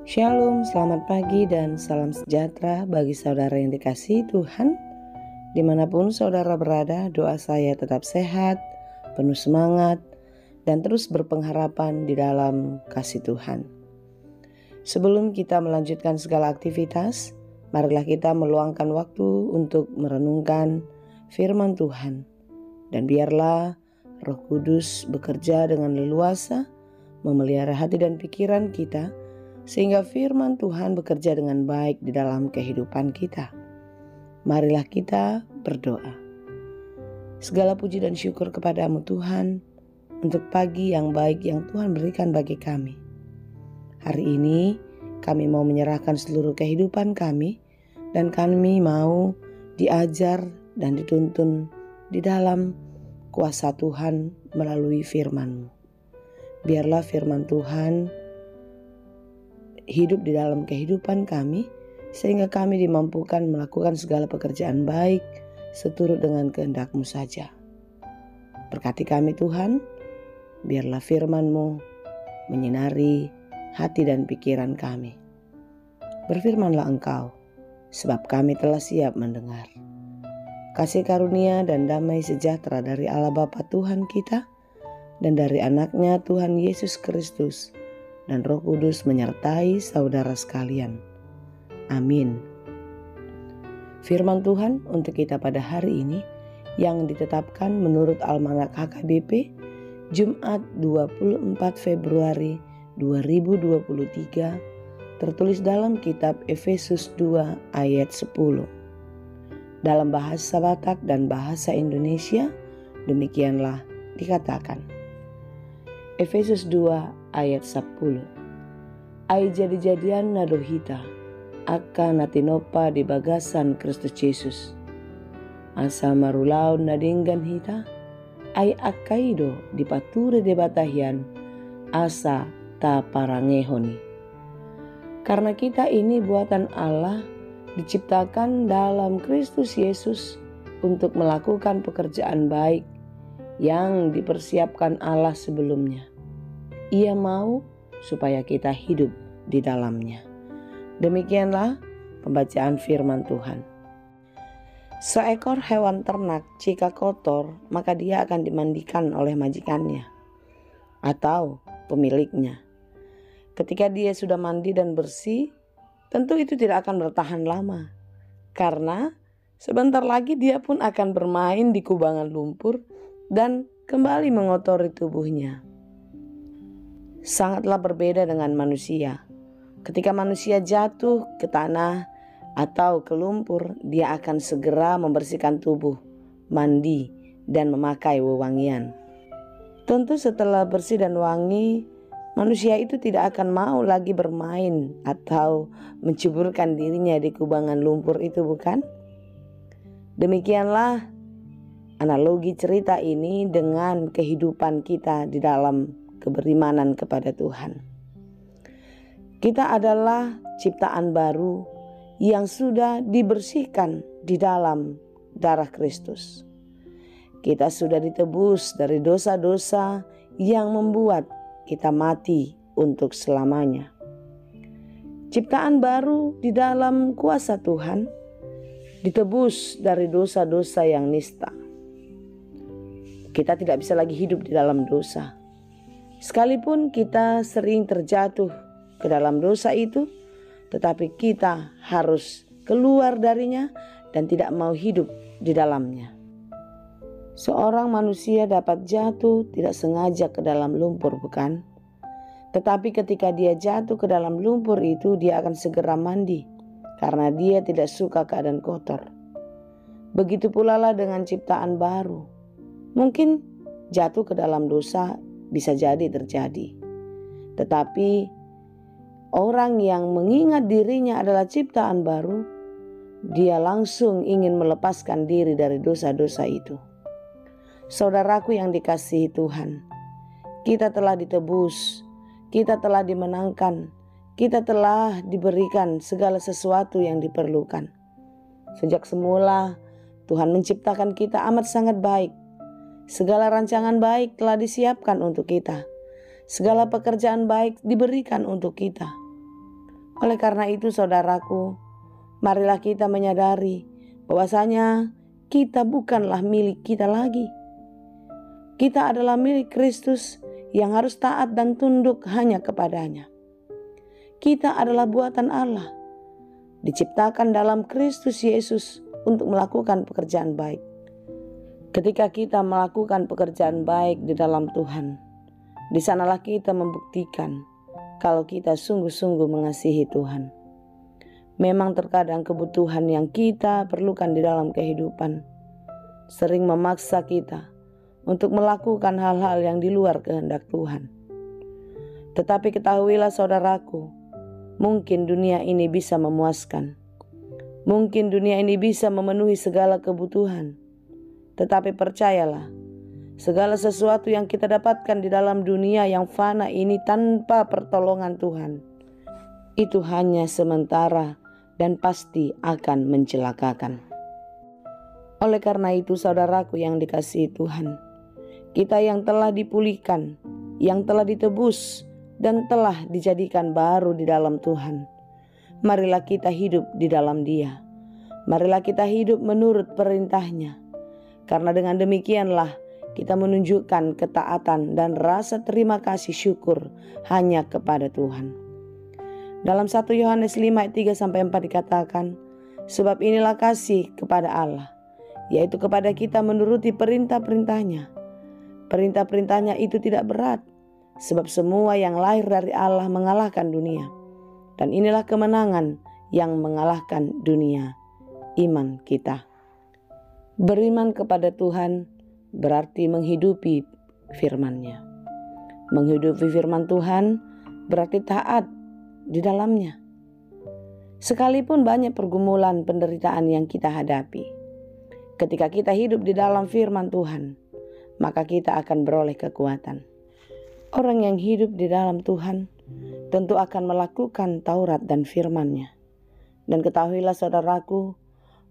Shalom, selamat pagi dan salam sejahtera bagi saudara yang dikasihi Tuhan. Dimanapun saudara berada, doa saya tetap sehat, penuh semangat, dan terus berpengharapan di dalam kasih Tuhan. Sebelum kita melanjutkan segala aktivitas, marilah kita meluangkan waktu untuk merenungkan firman Tuhan. Dan biarlah Roh Kudus bekerja dengan leluasa, memelihara hati dan pikiran kita, sehingga firman Tuhan bekerja dengan baik di dalam kehidupan kita. Marilah kita berdoa. Segala puji dan syukur kepadamu Tuhan, untuk pagi yang baik yang Tuhan berikan bagi kami. Hari ini kami mau menyerahkan seluruh kehidupan kami, dan kami mau diajar dan dituntun di dalam kuasa Tuhan melalui firman-Mu. Biarlah firman Tuhan hidup di dalam kehidupan kami, sehingga kami dimampukan melakukan segala pekerjaan baik seturut dengan kehendak-Mu saja. Berkati kami Tuhan, biarlah firman-Mu menyinari hati dan pikiran kami. Berfirmanlah Engkau, sebab kami telah siap mendengar. Kasih karunia dan damai sejahtera dari Allah Bapa Tuhan kita, dan dari anaknya Tuhan Yesus Kristus, dan Roh Kudus menyertai saudara sekalian. Amin. Firman Tuhan untuk kita pada hari ini yang ditetapkan menurut Almanak HKBP Jumat 24 Februari 2023 tertulis dalam kitab Efesus 2 ayat 10. Dalam bahasa Batak dan bahasa Indonesia demikianlah dikatakan. Efesus 2 ayat 10. Ai jadi-jadian nadohita akan natinopa di bagasan Kristus Yesus. Asa marulau nadinggan hita ai akaido di pature de batahian asa ta parangehoni. Karena kita ini buatan Allah, diciptakan dalam Kristus Yesus untuk melakukan pekerjaan baik yang dipersiapkan Allah sebelumnya. Ia mau supaya kita hidup di dalamnya. Demikianlah pembacaan firman Tuhan. Seekor hewan ternak jika kotor, maka dia akan dimandikan oleh majikannya atau pemiliknya. Ketika dia sudah mandi dan bersih, tentu itu tidak akan bertahan lama, karena sebentar lagi dia pun akan bermain di kubangan lumpur dan kembali mengotori tubuhnya. Sangatlah berbeda dengan manusia. Ketika manusia jatuh ke tanah atau ke lumpur, dia akan segera membersihkan tubuh, mandi, dan memakai wewangian. Tentu setelah bersih dan wangi, manusia itu tidak akan mau lagi bermain atau menceburkan dirinya di kubangan lumpur itu, bukan? Demikianlah analogi cerita ini dengan kehidupan kita di dalam keberimanan kepada Tuhan. Kita adalah ciptaan baru yang sudah dibersihkan di dalam darah Kristus. Kita sudah ditebus dari dosa-dosa yang membuat kita mati untuk selamanya. Ciptaan baru di dalam kuasa Tuhan, ditebus dari dosa-dosa yang nista. Kita tidak bisa lagi hidup di dalam dosa. Sekalipun kita sering terjatuh ke dalam dosa itu, tetapi kita harus keluar darinya dan tidak mau hidup di dalamnya. Seorang manusia dapat jatuh tidak sengaja ke dalam lumpur, bukan? Tetapi ketika dia jatuh ke dalam lumpur itu, dia akan segera mandi karena dia tidak suka keadaan kotor. Begitu pula lah dengan ciptaan baru. Mungkin jatuh ke dalam dosa bisa jadi terjadi. Tetapi orang yang mengingat dirinya adalah ciptaan baru, dia langsung ingin melepaskan diri dari dosa-dosa itu. Saudaraku yang dikasihi Tuhan, kita telah ditebus, kita telah dimenangkan, kita telah diberikan segala sesuatu yang diperlukan. Sejak semula Tuhan menciptakan kita amat sangat baik. Segala rancangan baik telah disiapkan untuk kita. Segala pekerjaan baik diberikan untuk kita. Oleh karena itu saudaraku, marilah kita menyadari bahwasanya kita bukanlah milik kita lagi. Kita adalah milik Kristus yang harus taat dan tunduk hanya kepadanya. Kita adalah buatan Allah, diciptakan dalam Kristus Yesus untuk melakukan pekerjaan baik. Ketika kita melakukan pekerjaan baik di dalam Tuhan, di sanalah kita membuktikan kalau kita sungguh-sungguh mengasihi Tuhan. Memang terkadang kebutuhan yang kita perlukan di dalam kehidupan sering memaksa kita untuk melakukan hal-hal yang di luar kehendak Tuhan. Tetapi ketahuilah saudaraku, mungkin dunia ini bisa memuaskan. Mungkin dunia ini bisa memenuhi segala kebutuhan. Tetapi percayalah, segala sesuatu yang kita dapatkan di dalam dunia yang fana ini tanpa pertolongan Tuhan, itu hanya sementara dan pasti akan mencelakakan. Oleh karena itu saudaraku yang dikasihi Tuhan, kita yang telah dipulihkan, yang telah ditebus, dan telah dijadikan baru di dalam Tuhan, marilah kita hidup di dalam Dia. Marilah kita hidup menurut perintah-Nya. Karena dengan demikianlah kita menunjukkan ketaatan dan rasa terima kasih syukur hanya kepada Tuhan. Dalam 1 Yohanes 5 ayat 3-4 dikatakan, sebab inilah kasih kepada Allah, yaitu kepada kita menuruti perintah-perintah-Nya. Perintah-perintah-Nya itu tidak berat, sebab semua yang lahir dari Allah mengalahkan dunia. Dan inilah kemenangan yang mengalahkan dunia, iman kita. Beriman kepada Tuhan berarti menghidupi firman-Nya. Menghidupi firman Tuhan berarti taat di dalamnya. Sekalipun banyak pergumulan penderitaan yang kita hadapi, ketika kita hidup di dalam firman Tuhan, maka kita akan beroleh kekuatan. Orang yang hidup di dalam Tuhan tentu akan melakukan Taurat dan firman-Nya. Dan ketahuilah saudaraku,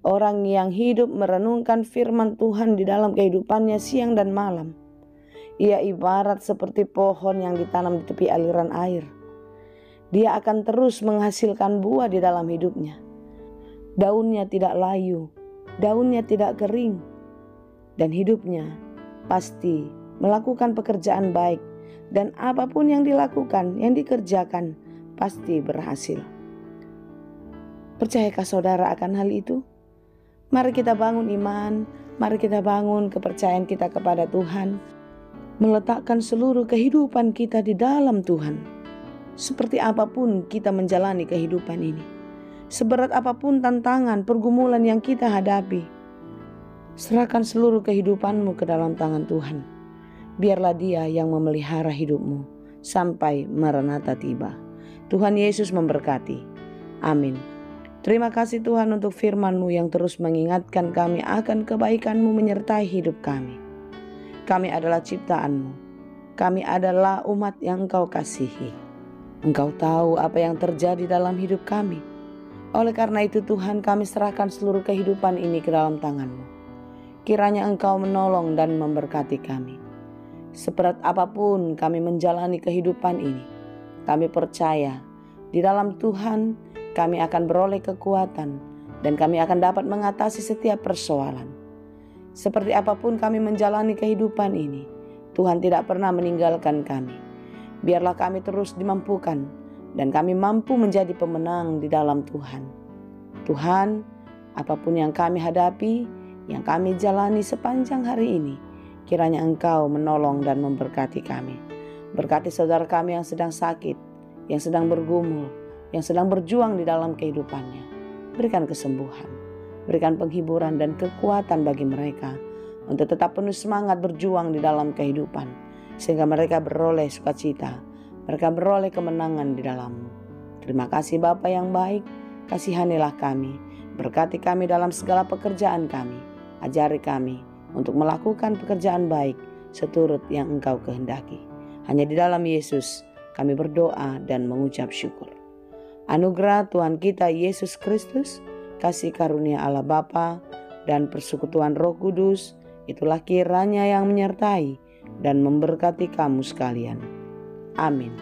orang yang hidup merenungkan firman Tuhan di dalam kehidupannya siang dan malam, ia ibarat seperti pohon yang ditanam di tepi aliran air. Dia akan terus menghasilkan buah di dalam hidupnya. Daunnya tidak layu, daunnya tidak kering, dan hidupnya pasti melakukan pekerjaan baik, dan apapun yang dilakukan, yang dikerjakan, pasti berhasil. Percayakah saudara akan hal itu? Mari kita bangun iman, mari kita bangun kepercayaan kita kepada Tuhan, meletakkan seluruh kehidupan kita di dalam Tuhan. Seperti apapun kita menjalani kehidupan ini, seberat apapun tantangan, pergumulan yang kita hadapi, serahkan seluruh kehidupanmu ke dalam tangan Tuhan. Biarlah Dia yang memelihara hidupmu sampai Maranatha tiba. Tuhan Yesus memberkati. Amin. Terima kasih Tuhan untuk firman-Mu yang terus mengingatkan kami akan kebaikan-Mu menyertai hidup kami. Kami adalah ciptaan-Mu. Kami adalah umat yang Engkau kasihi. Engkau tahu apa yang terjadi dalam hidup kami. Oleh karena itu Tuhan, kami serahkan seluruh kehidupan ini ke dalam tangan-Mu. Kiranya Engkau menolong dan memberkati kami. Seberat apapun kami menjalani kehidupan ini, kami percaya di dalam Tuhan kami akan beroleh kekuatan dan kami akan dapat mengatasi setiap persoalan. Seperti apapun kami menjalani kehidupan ini, Tuhan tidak pernah meninggalkan kami. Biarlah kami terus dimampukan dan kami mampu menjadi pemenang di dalam Tuhan. Tuhan, apapun yang kami hadapi, yang kami jalani sepanjang hari ini, kiranya Engkau menolong dan memberkati kami. Berkati saudara kami yang sedang sakit, yang sedang bergumul, yang sedang berjuang di dalam kehidupannya. Berikan kesembuhan, berikan penghiburan dan kekuatan bagi mereka untuk tetap penuh semangat berjuang di dalam kehidupan, sehingga mereka beroleh sukacita, mereka beroleh kemenangan di dalam-Mu. Terima kasih Bapa yang baik, kasihanilah kami, berkati kami dalam segala pekerjaan kami, ajari kami untuk melakukan pekerjaan baik seturut yang Engkau kehendaki. Hanya di dalam Yesus kami berdoa dan mengucap syukur. Anugerah Tuhan kita Yesus Kristus, kasih karunia Allah Bapa, dan persekutuan Roh Kudus, itulah kiranya yang menyertai dan memberkati kamu sekalian. Amin.